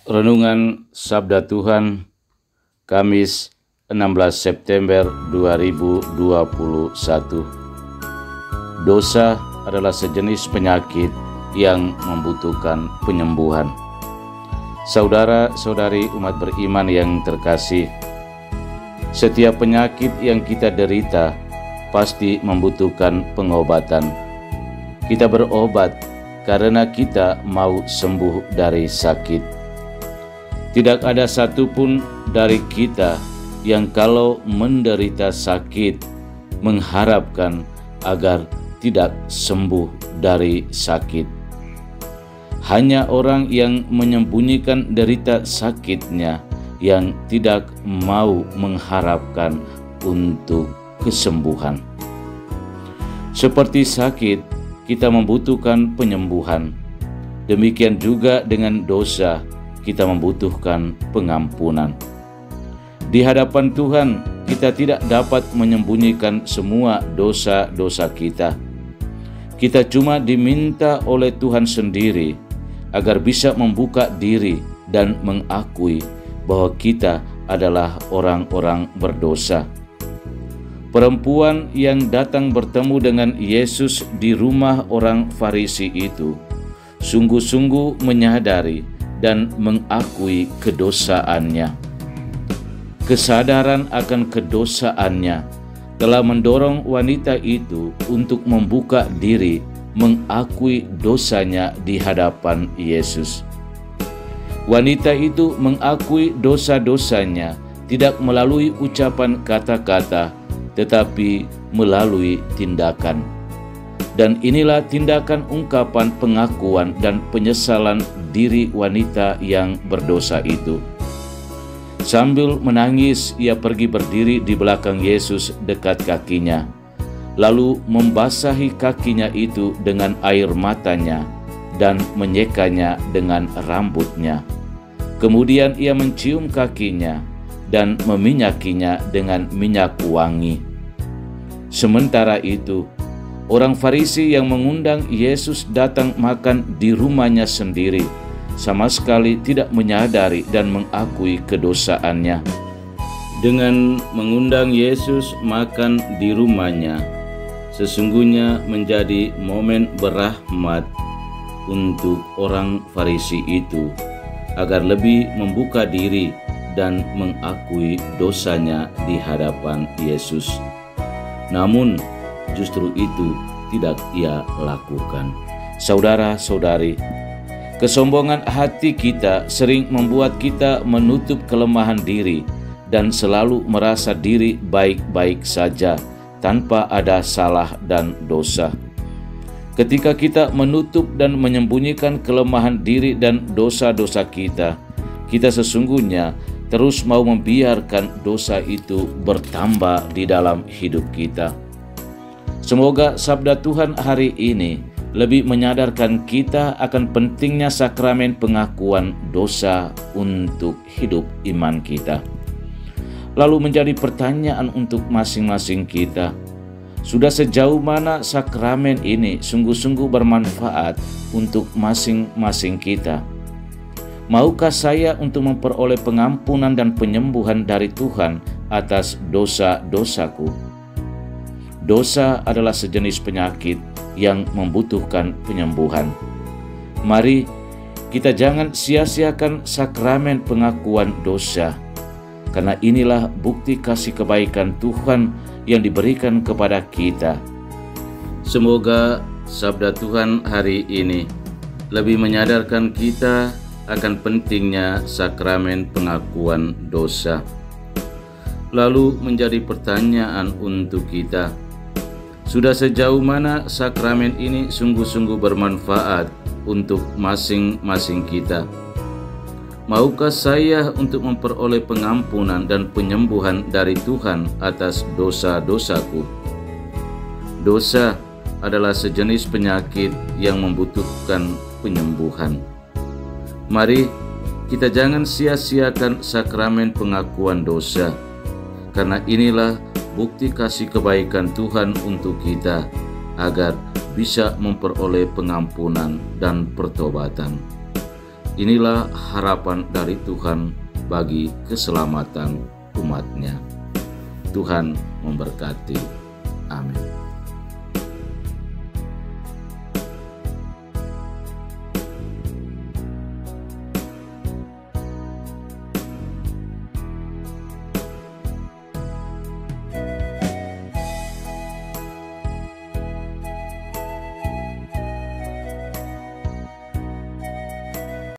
Renungan Sabda Tuhan, Kamis 16 September 2021. Dosa adalah sejenis penyakit yang membutuhkan penyembuhan. Saudara-saudari umat beriman yang terkasih, setiap penyakit yang kita derita pasti membutuhkan pengobatan. Kita berobat karena kita mau sembuh dari sakit. Tidak ada satupun dari kita yang kalau menderita sakit mengharapkan agar tidak sembuh dari sakit. Hanya orang yang menyembunyikan derita sakitnya yang tidak mau mengharapkan untuk kesembuhan. Seperti sakit, kita membutuhkan penyembuhan. Demikian juga dengan dosa, kita membutuhkan pengampunan. Di hadapan Tuhan, kita tidak dapat menyembunyikan semua dosa-dosa kita. Kita cuma diminta oleh Tuhan sendiri agar bisa membuka diri dan mengakui bahwa kita adalah orang-orang berdosa. Perempuan yang datang bertemu dengan Yesus di rumah orang Farisi itu sungguh-sungguh menyadari dan mengakui kedosaannya. Kesadaran akan kedosaannya telah mendorong wanita itu untuk membuka diri, mengakui dosanya di hadapan Yesus. Wanita itu mengakui dosa-dosanya tidak melalui ucapan kata-kata, tetapi melalui tindakan. Dan inilah tindakan ungkapan pengakuan dan penyesalan diri wanita yang berdosa itu. Sambil menangis, ia pergi berdiri di belakang Yesus dekat kakinya, lalu membasahi kakinya itu dengan air matanya dan menyekanya dengan rambutnya. Kemudian ia mencium kakinya dan meminyakinya dengan minyak wangi. Sementara itu, orang Farisi yang mengundang Yesus datang makan di rumahnya sendiri, sama sekali tidak menyadari dan mengakui kedosaannya. Dengan mengundang Yesus makan di rumahnya, sesungguhnya menjadi momen berahmat untuk orang Farisi itu, agar lebih membuka diri dan mengakui dosanya di hadapan Yesus. Namun, justru itu tidak ia lakukan. Saudara-saudari, kesombongan hati kita sering membuat kita menutup kelemahan diri dan selalu merasa diri baik-baik saja tanpa ada salah dan dosa. Ketika kita menutup dan menyembunyikan kelemahan diri dan dosa-dosa kita, kita sesungguhnya terus mau membiarkan dosa itu bertambah di dalam hidup kita. Semoga sabda Tuhan hari ini lebih menyadarkan kita akan pentingnya sakramen pengakuan dosa untuk hidup iman kita. Lalu menjadi pertanyaan untuk masing-masing kita, sudah sejauh mana sakramen ini sungguh-sungguh bermanfaat untuk masing-masing kita? Maukah saya untuk memperoleh pengampunan dan penyembuhan dari Tuhan atas dosa-dosaku? Dosa adalah sejenis penyakit yang membutuhkan penyembuhan. Mari kita jangan sia-siakan sakramen pengakuan dosa, karena inilah bukti kasih kebaikan Tuhan yang diberikan kepada kita. Semoga sabda Tuhan hari ini lebih menyadarkan kita akan pentingnya sakramen pengakuan dosa. Lalu menjadi pertanyaan untuk kita, sudah sejauh mana sakramen ini sungguh-sungguh bermanfaat untuk masing-masing kita? Maukah saya untuk memperoleh pengampunan dan penyembuhan dari Tuhan atas dosa-dosaku? Dosa adalah sejenis penyakit yang membutuhkan penyembuhan. Mari kita jangan sia-siakan sakramen pengakuan dosa, karena inilah bukti kasih kebaikan Tuhan untuk kita, agar bisa memperoleh pengampunan dan pertobatan. Inilah harapan dari Tuhan bagi keselamatan umat-Nya. Tuhan memberkati. Amin.